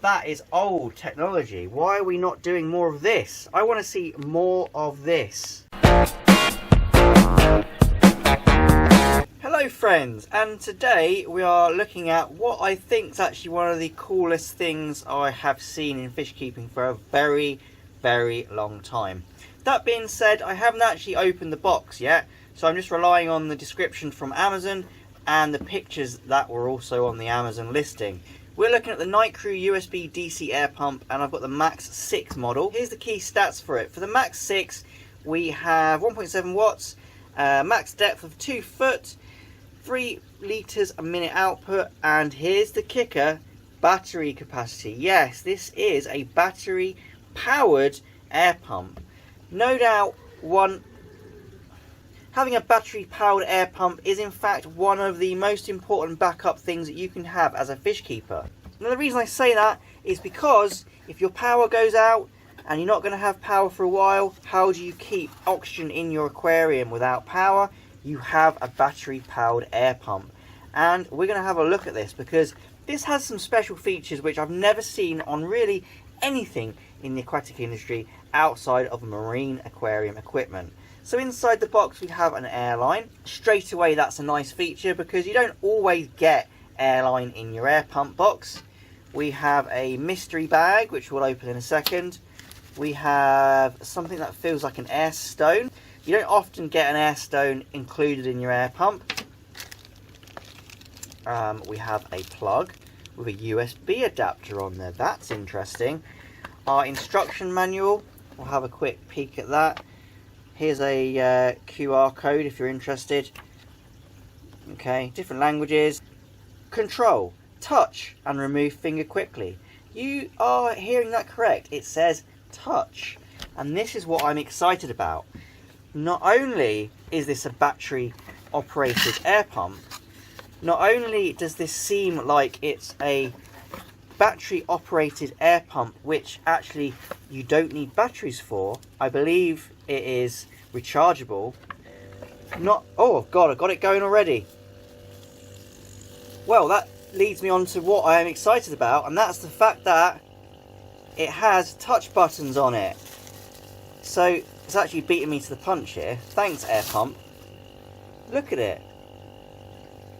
that is old technology. Why are we not doing more of this? I want to see more of this. Hello friends, and today we are looking at what I think is actually one of the coolest things I have seen in fish keeping for a very, very long time. That being said, I haven't actually opened the box yet, so I'm just relying on the description from Amazon and the pictures that were also on the Amazon listing. We're looking at the Nicrew USB DC air pump, and I've got the Max 6 model. Here's the key stats for it. For the Max 6, we have 1.7 watts, max depth of 2 foot, 3 litres a minute output, and here's the kicker, battery capacity. Yes, this is a battery powered air pump. No doubt having a battery powered air pump is in fact one of the most important backup things that you can have as a fish keeper. Now the reason I say that is because if your power goes out and you're not going to have power for a while, how do you keep oxygen in your aquarium without power? You have a battery powered air pump. And we're going to have a look at this because this has some special features which I've never seen on really anything in the aquatic industry outside of marine aquarium equipment. So inside the box we have an airline. Straight away that's a nice feature because you don't always get airline in your air pump box. We have a mystery bag which we'll open in a second. We have something that feels like an air stone. You don't often get an air stone included in your air pump. We have a plug with a USB adapter on there. That's interesting. Our instruction manual, we'll have a quick peek at that. Here's a QR code if you're interested. Okay, different languages. Control, touch and remove finger quickly. You are hearing that correct. It says touch. And this is what I'm excited about. Not only is this a battery operated air pump, not only does this seem like it's a battery operated air pump which actually you don't need batteries for. I believe it is rechargeable. Oh god, I got it going already. Well, that leads me on to what I am excited about, and that's the fact that it has touch buttons on it. So it's actually beating me to the punch here. Thanks, air pump. Look at it.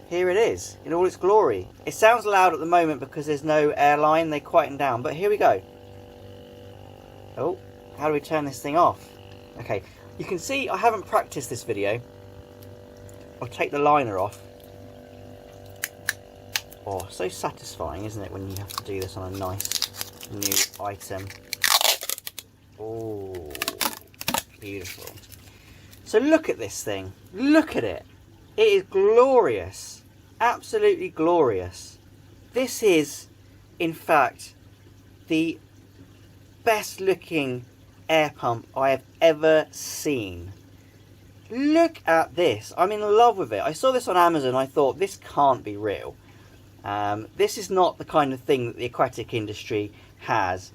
Here it is, in all its glory. It sounds loud at the moment because there's no airline, they quieten down, but here we go. Oh, how do we turn this thing off? Okay, you can see I haven't practiced this video. I'll take the liner off. Oh, so satisfying, isn't it, when you have to do this on a nice new item. Oh, beautiful. So look at this thing. Look at it. It is glorious. Absolutely glorious. This is, in fact, the best looking air pump I have ever seen. Look at this. I'm in love with it. I saw this on Amazon. I thought, this can't be real. This is not the kind of thing that the aquatic industry has.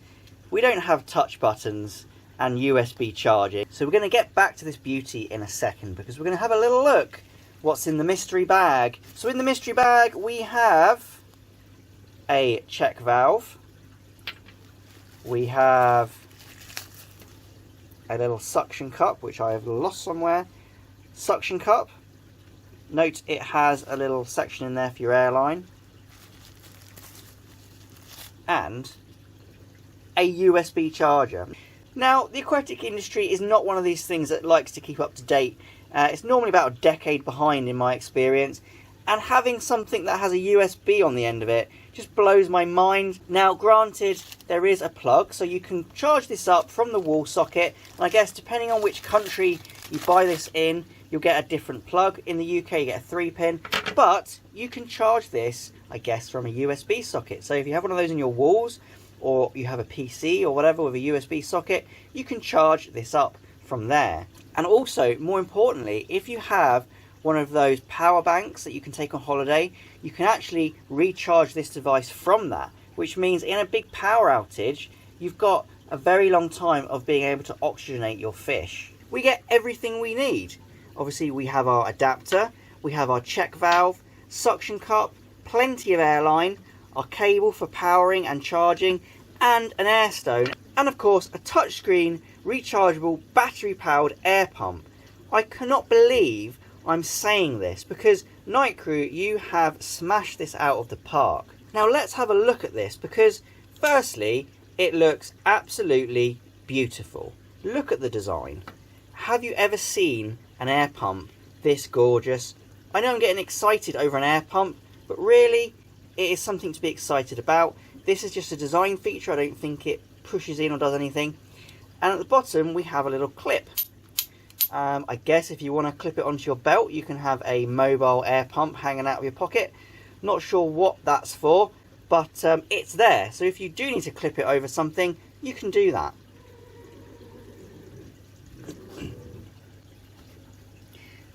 We don't have touch buttons and USB charging. So we're going to get back to this beauty in a second because we're going to have a little look what's in the mystery bag. So in the mystery bag we have a check valve. We have a little suction cup which I have lost somewhere. Suction cup. Note it has a little section in there for your airline. And a USB charger. Now, the aquatic industry is not one of these things that likes to keep up to date. It's normally about a decade behind in my experience, and having something that has a USB on the end of it just blows my mind. Now, granted, there is a plug, so you can charge this up from the wall socket, and I guess depending on which country you buy this in, you'll get a different plug. In the UK, you get a 3-pin, but you can charge this, I guess, from a USB socket. So if you have one of those in your walls, or you have a PC or whatever with a USB socket, you can charge this up from there. And also, more importantly, if you have one of those power banks that you can take on holiday, you can actually recharge this device from that, which means in a big power outage, you've got a very long time of being able to oxygenate your fish. We get everything we need. Obviously, we have our adapter, we have our check valve, suction cup, plenty of airline, our cable for powering and charging, and an air stone, and of course a touchscreen rechargeable battery powered air pump. I cannot believe I'm saying this, because Nicrew, you have smashed this out of the park. Now let's have a look at this, because firstly it looks absolutely beautiful. Look at the design. Have you ever seen an air pump this gorgeous? I know I'm getting excited over an air pump, but really it is something to be excited about. This is just a design feature. I don't think it pushes in or does anything. And at the bottom we have a little clip. I guess if you want to clip it onto your belt, you can have a mobile air pump hanging out of your pocket. Not sure what that's for, but it's there. So if you do need to clip it over something, you can do that.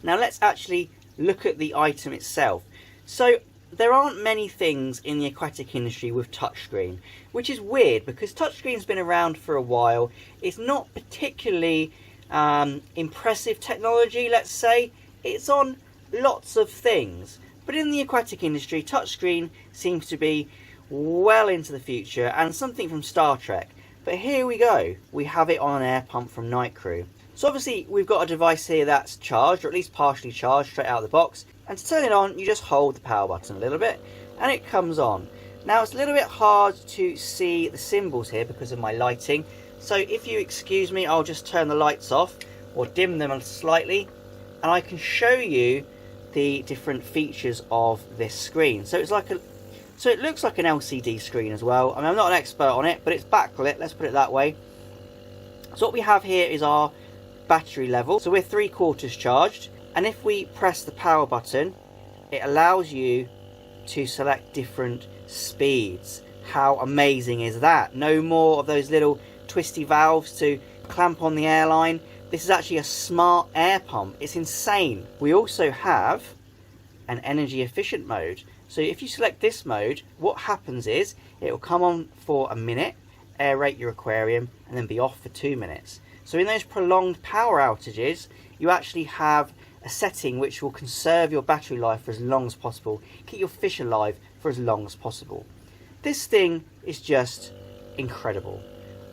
Now let's actually look at the item itself. So there aren't many things in the aquatic industry with touchscreen, which is weird because touchscreen's been around for a while. It's not particularly impressive technology, let's say. It's on lots of things, but in the aquatic industry, touchscreen seems to be well into the future and something from Star Trek. But here we go, we have it on an air pump from Nicrew. So obviously we've got a device here that's charged, or at least partially charged, straight out of the box. And to turn it on, you just hold the power button a little bit and it comes on. Now it's a little bit hard to see the symbols here because of my lighting. So if you excuse me, I'll just turn the lights off or dim them slightly, and I can show you the different features of this screen. So it looks like an LCD screen as well. I mean, I'm not an expert on it, but it's backlit, let's put it that way. So what we have here is our battery level. So we're 3/4 charged, and if we press the power button, it allows you to select different speeds. How amazing is that? No more of those little twisty valves to clamp on the airline. This is actually a smart air pump. It's insane. We also have an energy efficient mode. So if you select this mode, what happens is it will come on for a minute, aerate your aquarium, and then be off for 2 minutes. So in those prolonged power outages, you actually have a setting which will conserve your battery life for as long as possible, keep your fish alive for as long as possible. This thing is just incredible.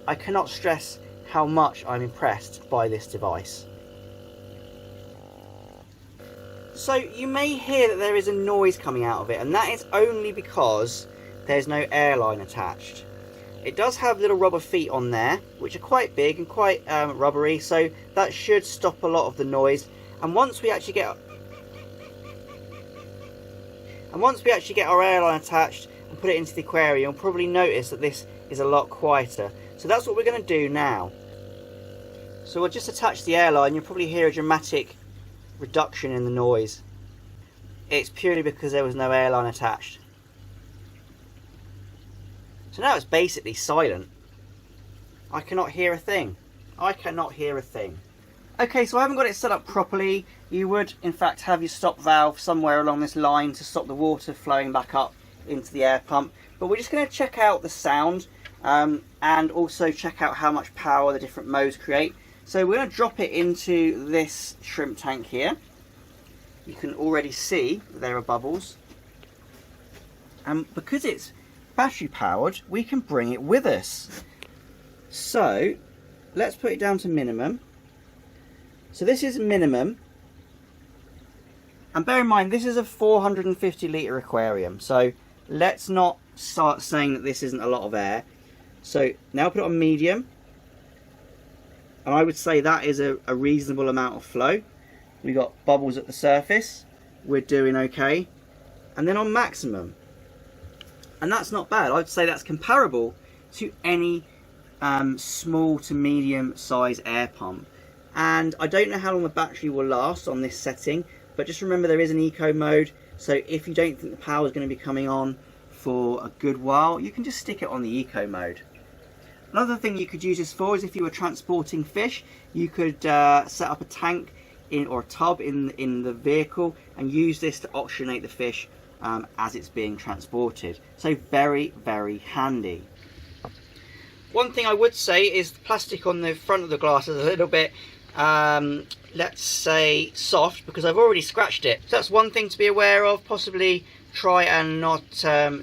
I cannot stress how much I'm impressed by this device. So you may hear that there is a noise coming out of it, and that is only because there's no airline attached. It does have little rubber feet on there, which are quite big and quite rubbery, so that should stop a lot of the noise. And once we actually get our airline attached and put it into the aquarium, you'll probably notice that this is a lot quieter. So that's what we're going to do now. So we'll just attach the airline. You'll probably hear a dramatic reduction in the noise. It's purely because there was no airline attached. So now it's basically silent. I cannot hear a thing. I cannot hear a thing. Okay, so I haven't got it set up properly. You would in fact have your stop valve somewhere along this line to stop the water flowing back up into the air pump. But we're just going to check out the sound and also check out how much power the different modes create. So we're going to drop it into this shrimp tank here. You can already see there are bubbles. And because it's battery powered, we can bring it with us. So let's put it down to minimum. So this is minimum. And bear in mind, this is a 450 litre aquarium. So let's not start saying that this isn't a lot of air. So now put it on medium. And I would say that is a reasonable amount of flow. We got bubbles at the surface. We're doing okay. And then on maximum. And that's not bad. I'd say that's comparable to any small to medium size air pump. And I don't know how long the battery will last on this setting, but just remember there is an eco mode. So if you don't think the power is going to be coming on for a good while, you can just stick it on the eco mode. Another thing you could use this for is if you were transporting fish, you could set up a tank or a tub in the vehicle and use this to oxygenate the fish as it's being transported. So very, very handy. One thing I would say is the plastic on the front of the glass is a little bit, let's say, soft, because I've already scratched it. So that's one thing to be aware of. Possibly try and not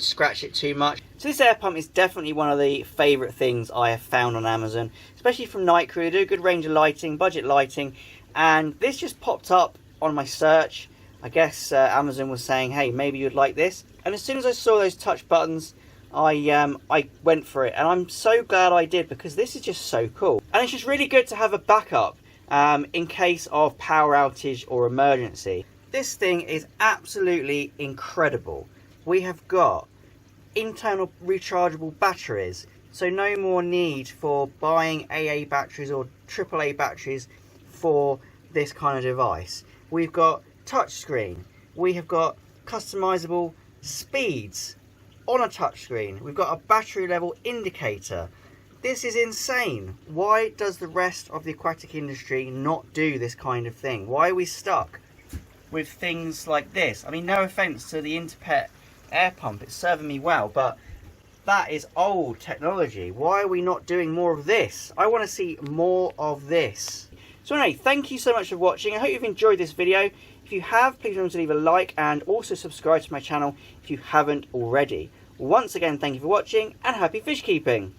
scratch it too much. So this air pump is definitely one of the favourite things I have found on Amazon, especially from Nicrew. They do a good range of lighting, budget lighting, and this just popped up on my search. I guess Amazon was saying, hey, maybe you'd like this. And as soon as I saw those touch buttons, I went for it, and I'm so glad I did, because this is just so cool. And it's just really good to have a backup in case of power outage or emergency. This thing is absolutely incredible. We have got internal rechargeable batteries, so no more need for buying AA batteries or AAA batteries for this kind of device. We've got touchscreen, we have got customizable speeds on a touchscreen, we've got a battery level indicator. This is insane. Why does the rest of the aquatic industry not do this kind of thing? Why are we stuck with things like this? I mean, no offense to the Interpet air pump, it's serving me well, but that is old technology. Why are we not doing more of this? I want to see more of this. So anyway, thank you so much for watching. I hope you've enjoyed this video. If you have, please remember to leave a like and also subscribe to my channel if you haven't already. Once again, thank you for watching and happy fish keeping.